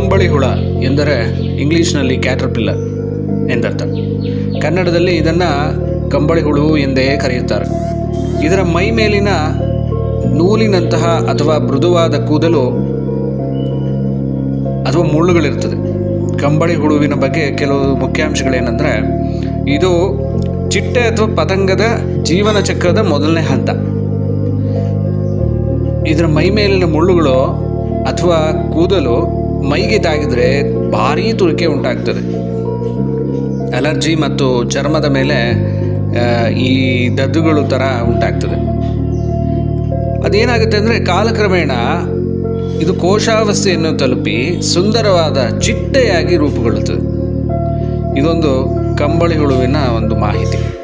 ಕಂಬಳಿ ಹುಳ ಎಂದರೆ ಇಂಗ್ಲೀಷ್ನಲ್ಲಿ ಕ್ಯಾಟರ್ಪಿಲ್ಲರ್ ಎಂದರ್ಥ. ಕನ್ನಡದಲ್ಲಿ ಇದನ್ನು ಕಂಬಳಿ ಹುಳು ಎಂದೇ ಕರೆಯುತ್ತಾರೆ. ಇದರ ಮೈ ಮೇಲಿನ ನೂಲಿನಂತಹ ಅಥವಾ ಮೃದುವಾದ ಕೂದಲು ಅಥವಾ ಮುಳ್ಳುಗಳಿರ್ತದೆ. ಕಂಬಳಿ ಹುಳುವಿನ ಬಗ್ಗೆ ಕೆಲವು ಮುಖ್ಯಾಂಶಗಳೇನೆಂದರೆ, ಇದು ಚಿಟ್ಟೆ ಅಥವಾ ಪತಂಗದ ಜೀವನ ಚಕ್ರದ ಮೊದಲನೇ ಹಂತ. ಇದರ ಮೈ ಮೇಲಿನ ಮುಳ್ಳುಗಳು ಅಥವಾ ಕೂದಲು ಮೈಗೆ ತಾಗಿದರೆ ಭಾರೀ ತುರಿಕೆ ಉಂಟಾಗ್ತದೆ. ಅಲರ್ಜಿ ಮತ್ತು ಚರ್ಮದ ಮೇಲೆ ಈ ದದ್ದುಗಳು ಥರ ಉಂಟಾಗ್ತದೆ. ಅದೇನಾಗುತ್ತೆ ಅಂದರೆ ಕಾಲಕ್ರಮೇಣ ಇದು ಕೋಶಾವಸ್ಥೆಯನ್ನು ತಲುಪಿ ಸುಂದರವಾದ ಚಿಟ್ಟೆಯಾಗಿ ರೂಪುಗೊಳ್ಳುತ್ತದೆ. ಇದೊಂದು ಕಂಬಳಿ ಹುಳುವಿನ ಒಂದು ಮಾಹಿತಿ.